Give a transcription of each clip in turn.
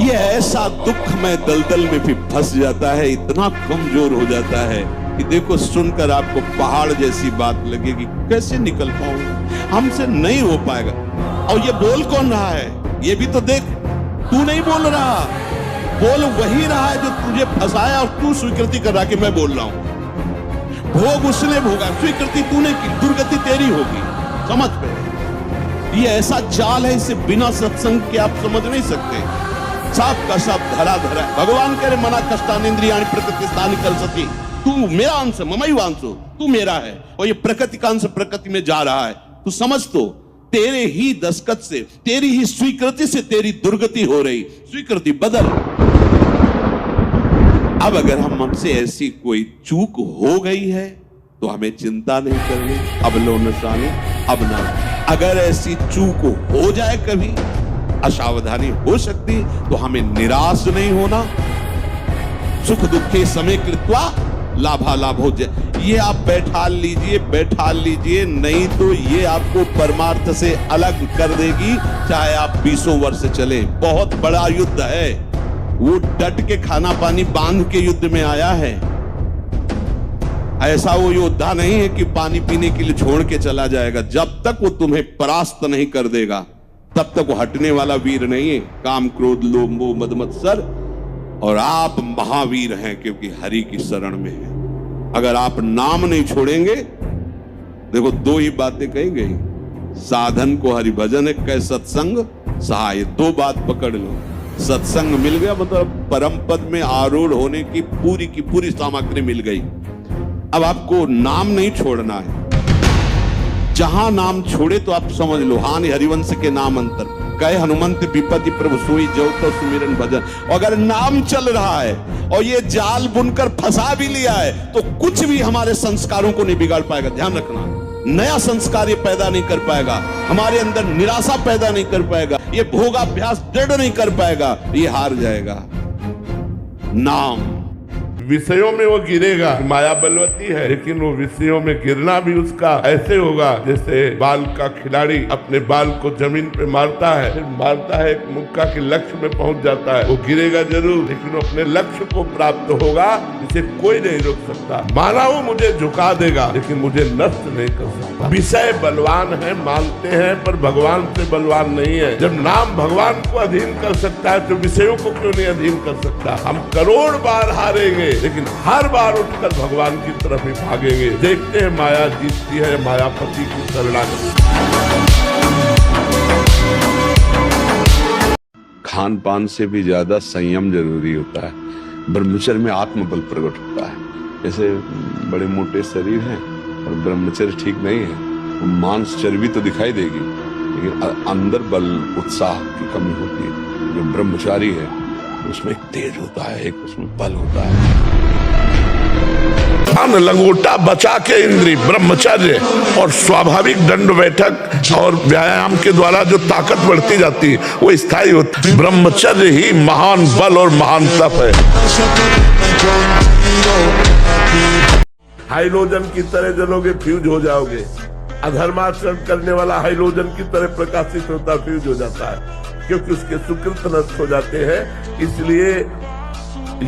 ये ऐसा दुखमय दलदल में भी फंस जाता है, इतना कमजोर हो जाता है कि देखो सुनकर आपको पहाड़ जैसी बात लगेगी, कैसे निकल पाऊंगा, हमसे नहीं हो पाएगा। और ये बोल कौन रहा है, ये भी तो देख, तू नहीं बोल रहा, बोल वही रहा है जो तुझे फंसाया और तू स्वीकृति कर रहा कि मैं बोल रहा हूं। भोग उसने भोगा, स्वीकृति तूने की, दुर्गति तेरी होगी। समझ पे, ये ऐसा जाल है, इसे बिना सत्संग के आप समझ नहीं सकते। साफ का साफ धरा धरा है। भगवान कह रहे मना कष्टानिंद्रियाणि प्रकृति स्थान निकल सकी, तू मेरा अंश, ममई वांसो, तू मेरा है और ये प्रकृति का अंश प्रकृति में जा रहा है। तू समझ, तो तेरे ही दस्तखत से, तेरी ही स्वीकृति से तेरी दुर्गति हो रही, स्वीकृति बदल। अब अगर हमसे ऐसी कोई चूक हो गई है तो हमें चिंता नहीं करनी, अब लो नशाने अब ना। अगर ऐसी चूक हो जाए, कभी असावधानी हो सकती, तो हमें निराश नहीं होना। सुख दुखे समय कृत्वा लाभा लाभ हो जाए, ये आप बैठा लीजिए, नहीं तो ये आपको परमार्थ से अलग कर देगी, चाहे आप 20 वर्ष चले। बहुत बड़ा युद्ध है, वो डट के खाना पानी बांध के युद्ध में आया है। ऐसा वो योद्धा नहीं है कि पानी पीने के लिए छोड़ के चला जाएगा। जब तक वो तुम्हें परास्त नहीं कर देगा तब तक वो हटने वाला वीर नहीं है। काम क्रोध लोभ मोह मद मत्सर, और आप महावीर हैं क्योंकि हरि की शरण में है। अगर आप नाम नहीं छोड़ेंगे, देखो दो ही बातें कही गई, साधन को हरि भजन है, कै सत्संग सहाय। दो बात पकड़ लो, सत्संग मिल गया मतलब परम पद में आरूढ़ होने की पूरी सामग्री मिल गई। अब आपको नाम नहीं छोड़ना है। जहां नाम छोड़े तो आप समझ लो, हानि हरिवंश के नाम अंतर कहे हनुमंत विपत्ति प्रभु सोई जो तो सुमिरन भजन। अगर नाम चल रहा है और ये जाल बुनकर फंसा भी लिया है तो कुछ भी हमारे संस्कारों को नहीं बिगाड़ पाएगा। ध्यान रखना, नया संस्कार ये पैदा नहीं कर पाएगा, हमारे अंदर निराशा पैदा नहीं कर पाएगा, ये भोगाभ्यास दृढ़ नहीं कर पाएगा, ये हार जाएगा। नाम विषयों में वो गिरेगा, माया बलवती है, लेकिन वो विषयों में गिरना भी उसका ऐसे होगा जैसे बाल का खिलाड़ी अपने बाल को जमीन पे मारता है, फिर मारता है, एक मुक्का के लक्ष्य में पहुंच जाता है। वो गिरेगा जरूर, लेकिन वो अपने लक्ष्य को प्राप्त होगा, इसे कोई नहीं रोक सकता। माना वो मुझे झुका देगा लेकिन मुझे नष्ट नहीं कर सकता। विषय बलवान है मानते हैं, पर भगवान से बलवान नहीं है। जब नाम भगवान को अधीन कर सकता है तो विषयों को क्यों नहीं अधीन कर सकता। हम करोड़ बार हारेंगे लेकिन हर बार उठकर भगवान की तरफ ही भागेंगे। देखते हैं माया जीतती है मायापति की शरणागति। खान पान से भी ज्यादा संयम जरूरी होता है। ब्रह्मचर्य में आत्मबल प्रकट होता है। जैसे बड़े मोटे शरीर हैं और ब्रह्मचर्य ठीक नहीं है, मांस चर्बी तो दिखाई देगी लेकिन अंदर बल उत्साह की कमी होती है। जो ब्रह्मचारी है उसमें एक तेज होता है, एक उसमें बल होता है। अन्न लंगोटा बचा के इंद्री ब्रह्मचर्य और स्वाभाविक दंड बैठक और व्यायाम के द्वारा जो ताकत बढ़ती जाती है वो स्थायी होती है। ब्रह्मचर्य ही महान बल और महान तप है। हाइलोजन की तरह जलोगे फ्यूज हो जाओगे। अधर्माचरण करने वाला हाइलोजन की तरह प्रकाशित होता फ्यूज हो जाता है, क्योंकि उसके सुकृत नष्ट हो जाते हैं। इसलिए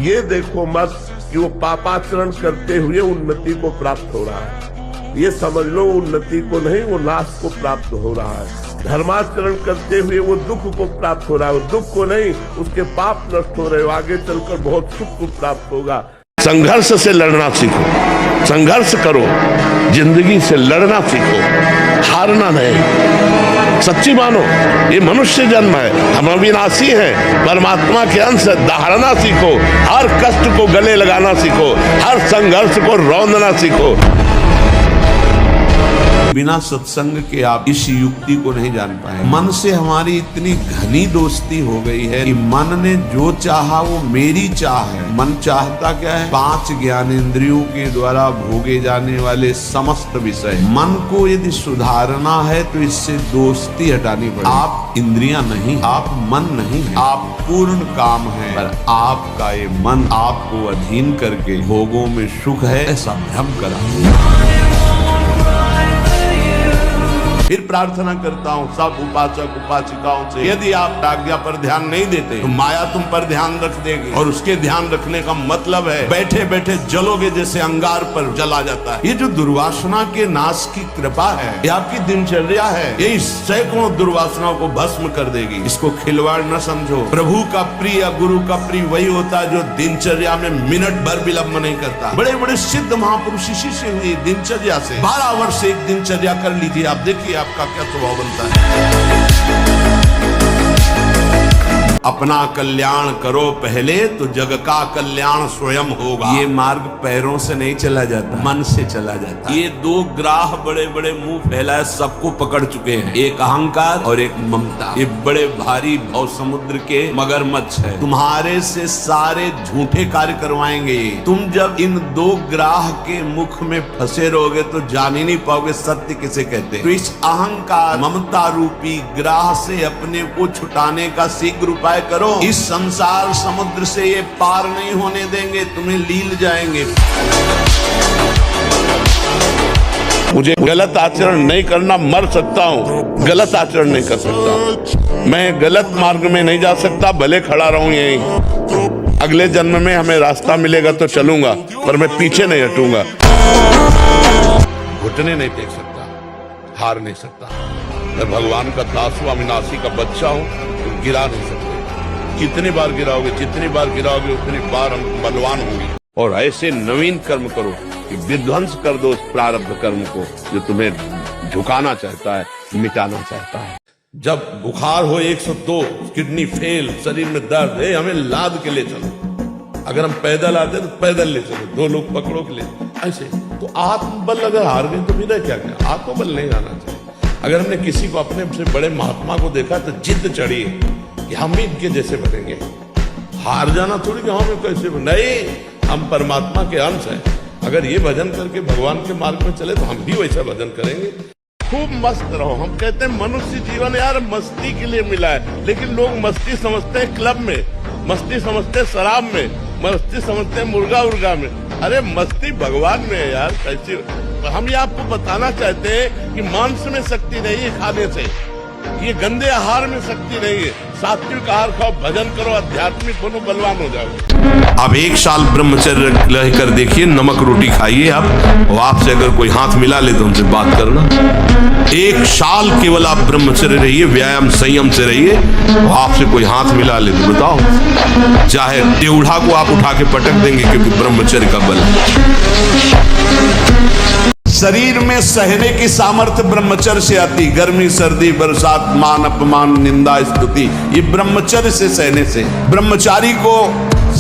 ये देखो मत कि वो पापाचरण करते हुए उन्नति को प्राप्त हो रहा है। ये समझ लो उन्नति को नहीं, वो नाश को प्राप्त हो रहा है। धर्माचरण करते हुए वो दुख को प्राप्त हो रहा है, वो दुख को नहीं, उसके पाप नष्ट हो रहे हो। आगे चलकर बहुत सुख को प्राप्त होगा। संघर्ष से लड़ना सीखो, संघर्ष करो, जिंदगी से लड़ना सीखो, हारना नहीं। सच्ची मानो ये मनुष्य जन्म है, हम अविनाशी हैं, परमात्मा के अंश है। दहाड़ना सीखो, हर कष्ट को गले लगाना सीखो, हर संघर्ष को रौंदना सीखो। बिना सत्संग के आप इस युक्ति को नहीं जान पाए। मन से हमारी इतनी घनी दोस्ती हो गई है कि मन ने जो चाहा वो मेरी चाह है। मन चाहता क्या है? 5 ज्ञानेंद्रियों के द्वारा भोगे जाने वाले समस्त विषय। मन को यदि सुधारना है तो इससे दोस्ती हटानी पड़ेगी। आप इंद्रियां नहीं, आप मन नहीं है, आप पूर्ण काम है, पर आपका ये मन आपको अधीन करके भोगों में सुख है ऐसा भ्रम करा। फिर प्रार्थना करता हूँ सब उपासक उपासिकाओं से, यदि आप आज्ञा पर ध्यान नहीं देते तो माया तुम पर ध्यान रख देगी, और उसके ध्यान रखने का मतलब है बैठे बैठे जलोगे जैसे अंगार पर जला जाता है। ये जो दुर्वासना के नाश की कृपा है, ये आपकी दिनचर्या है, ये सैकड़ों दुर्वासनाओं को भस्म कर देगी। इसको खिलवाड़ न समझो। प्रभु का प्रिय, गुरु का प्रिय वही होता है जो दिनचर्या में मिनट भर विलंब नहीं करता। बड़े बड़े सिद्ध महापुरुष इसी से हुए, दिनचर्या से। 12 वर्ष एक दिनचर्या कर लीजिए, आप देखिए आपका क्या स्वभाव बनता है। अपना कल्याण करो पहले तो जग का कल्याण स्वयं होगा। ये मार्ग पैरों से नहीं चला जाता, मन से चला जाता। ये दो ग्राह बड़े बड़े मुंह फैलाए सबको पकड़ चुके हैं, एक अहंकार और एक ममता। ये बड़े भारी भव समुद्र के मगरमच्छ है, तुम्हारे से सारे झूठे कार्य करवाएंगे। तुम जब इन दो ग्राह के मुख में फंसे रहोगे तो जान ही नहीं पाओगे सत्य किसे कहते हैं। तो इस अहंकार ममता रूपी ग्राह से अपने को छुटाने का शीघ्र उपाय करो। इस संसार समुद्र से ये पार नहीं होने देंगे, तुम्हें लील जाएंगे। मुझे गलत आचरण नहीं करना, मर सकता हूँ, गलत आचरण नहीं कर सकता। मैं गलत मार्ग में नहीं जा सकता, भले खड़ा रहूं यहीं। अगले जन्म में हमें रास्ता मिलेगा तो चलूंगा, पर मैं पीछे नहीं हटूंगा। घुटने नहीं टेक सकता, हार नहीं सकता। मैं भगवान का दास हूं, अविनाशी का बच्चा हूं, गिरा नहीं सकते। जितनी बार गिराओगे, जितनी बार गिराओगे उतनी बार हम बलवान होंगे। और ऐसे नवीन कर्म करो कि विध्वंस कर दो उस प्रारब्ध कर्म को जो तुम्हें झुकाना चाहता है, मिटाना चाहता है। जब बुखार हो 102, किडनी फेल, शरीर में दर्द है, हमें लाद के ले चलो। अगर हम पैदल आते तो पैदल ले चलो, 2 लोग पकड़ो के ले, ऐसे। तो आत्मबल अगर हार गए तो फिर क्या क्या, आत्मबल नहीं आना चाहिए। अगर हमने किसी को अपने से बड़े महात्मा को देखा तो जिद चढ़ी कि हम भी इनके जैसे बनेंगे। हार जाना थोड़ी कि हम कैसे नहीं, हम परमात्मा के अंश हैं। अगर ये भजन करके भगवान के मार्ग में चले तो हम भी वैसा भजन करेंगे। खूब मस्त रहो। हम कहते हैं मनुष्य जीवन यार मस्ती के लिए मिला है, लेकिन लोग मस्ती समझते हैं क्लब में, मस्ती समझते हैं शराब में, मस्ती समझते हैं मुर्गा उर्गा में। अरे मस्ती भगवान में है यार। कैसे हम ये आपको बताना चाहते हैं कि मांस में शक्ति नहीं है खाने से, ये गंदे आहार में शक्ति नहीं है। सात्विक आहार खाओ, भजन करो, आध्यात्मिक बनो, बलवान हो जाओ। अब 1 साल ब्रह्मचर्य रह कर देखिए, नमक रोटी खाइए आप, और आपसे अगर कोई हाथ मिला ले तो उनसे बात करना। 1 साल केवल आप ब्रह्मचर्य रहिए, व्यायाम संयम से रहिए, और आपसे कोई हाथ मिला ले तो बताओ, चाहे टेढ़ा को आप उठा के पटक देंगे, क्योंकि ब्रह्मचर्य का बल है। शरीर में सहने की सामर्थ्य ब्रह्मचर्य से आती, गर्मी सर्दी बरसात मान अपमान निंदा स्तुति, ये ब्रह्मचर्य से सहने से। ब्रह्मचारी को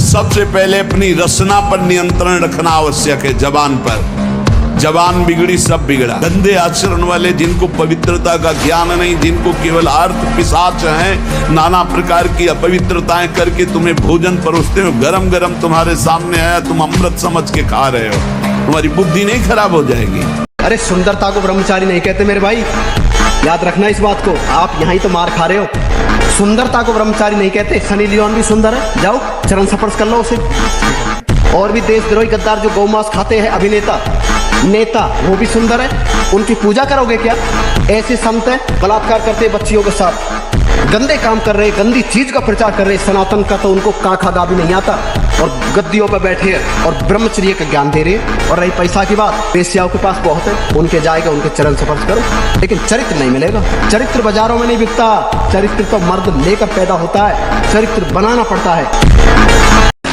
सबसे पहले अपनी रसना पर नियंत्रण रखना आवश्यक है। जबान पर, जबान बिगड़ी सब बिगड़ा। गंदे आचरण वाले, जिनको पवित्रता का ज्ञान नहीं, जिनको केवल अर्थ पिशाच हैं, नाना प्रकार की अपवित्रताएं करके तुम्हें भोजन परोसते हो, गरम गरम तुम्हारे सामने आया, तुम अमृत समझ के खा रहे हो, तुम्हारी बुद्धि नहीं खराब हो जाएगी। अरे सुंदरता को ब्रह्मचारी नहीं कहते मेरे भाई, याद रखना इस बात को। आप यहाँ ही तो मार खा रहे हो। सुंदरता को ब्रह्मचारी नहीं कहते। सनी लियोन भी सुंदर है, जाओ चरण स्पर्श कर लो उसे। और भी देशद्रोही गद्दार जो गौमांस खाते हैं, अभिनेता नेता, वो भी सुंदर है। उनकी पूजा करोगे क्या? ऐसे संत हैं बलात्कार करते बच्चियों के साथ, गंदे काम कर रहे, गंदी चीज का प्रचार कर रहे, सनातन का तो उनको काखा दा भी नहीं आता, और गद्दियों पर बैठे हैं और ब्रह्मचर्य का ज्ञान दे रहे हैं। और रही पैसा की बात, पेशियाओं के पास बहुत है, उनके जाएगा, उनके चरण स्पर्श करो, लेकिन चरित्र नहीं मिलेगा। चरित्र बाजारों में नहीं बिकता, चरित्र तो मर्द लेकर पैदा होता है, चरित्र बनाना पड़ता है।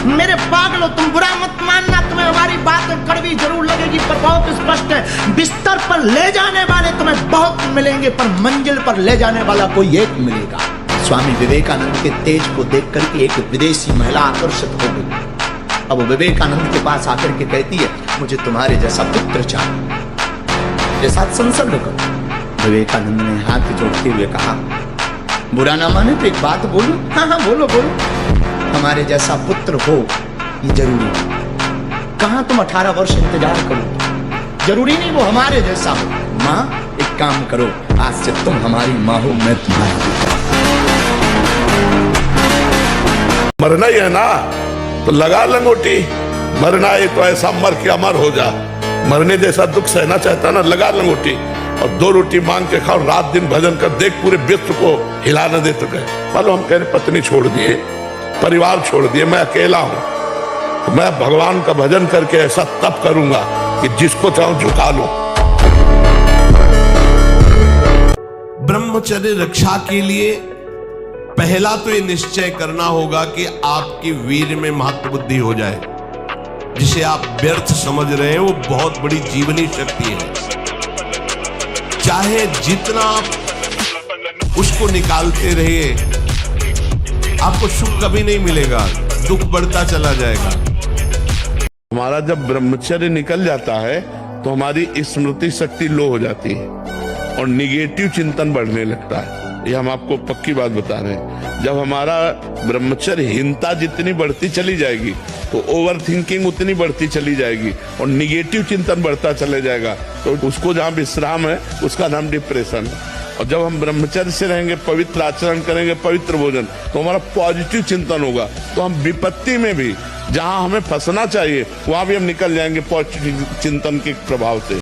मेरे पागलो, तुम बुरा मत मानना, तुम्हें हमारी बात कड़वी जरूर लगेगी पर बहुत स्पष्ट है। बिस्तर पर ले जाने वाले तुम्हें बहुत मिलेंगे, पर मंजिल पर ले जाने वाला कोई एक मिलेगा। स्वामी विवेकानंद के तेज को देखकर के एक विदेशी महिला आकर्षित हो गई। अब वो विवेकानंद के पास आकर के कहती है, मुझे तुम्हारे जैसा पुत्र चाहिए, जैसा संसर्ग करो। विवेकानंद ने हाथ जोड़ते हुए कहा, बुरा ना माने तो एक बात बोलूं? हाँ हाँ बोलो बोलो। हमारे जैसा पुत्र हो ये जरूरी है। कहां तुम 18 वर्ष इंतजार करो, जरूरी नहीं वो हमारे जैसा हो। माँ एक काम करो, आज से तुम हमारी माँ हो, मैं तुम्हारी। मरना ही है ना तो लगा लंगोटी। मरना है तो ऐसा मर के अमर हो जा। मरने जैसा दुख सहना चाहता ना, लगा लंगोटी। और 2 रोटी मांग के खाओ, रात दिन भजन कर, देख पूरे विश्व को हिला न दे सके। मानो हम कह रहे पत्नी छोड़ दिए, परिवार छोड़ दिए, मैं अकेला हूं, मैं भगवान का भजन करके ऐसा तप करूंगा कि जिसको चाहूं झुका लूं। ब्रह्मचर्य रक्षा के लिए पहला तो ये निश्चय करना होगा कि आपकी वीर में महत्व बुद्धि हो जाए। जिसे आप व्यर्थ समझ रहे हैं वो बहुत बड़ी जीवनी शक्ति है। चाहे जितना आप उसको निकालते रहिए, आपको सुख कभी नहीं मिलेगा, दुख बढ़ता चला जाएगा। हमारा जब ब्रह्मचर्य निकल जाता है तो हमारी स्मृति शक्ति लो हो जाती है और निगेटिव चिंतन बढ़ने लगता है। ये हम आपको पक्की बात बता रहे हैं। जब हमारा ब्रह्मचर्यहीनता जितनी बढ़ती चली जाएगी तो ओवर थिंकिंग उतनी बढ़ती चली जाएगी और निगेटिव चिंतन बढ़ता चले जाएगा। तो उसको जहां विश्राम है उसका नाम डिप्रेशन है। और जब हम ब्रह्मचर्य से रहेंगे, पवित्र आचरण करेंगे, पवित्र भोजन, तो हमारा पॉजिटिव चिंतन होगा। तो हम विपत्ति में भी जहां हमें फंसना चाहिए वहां भी हम निकल जाएंगे पॉजिटिव चिंतन के प्रभाव से।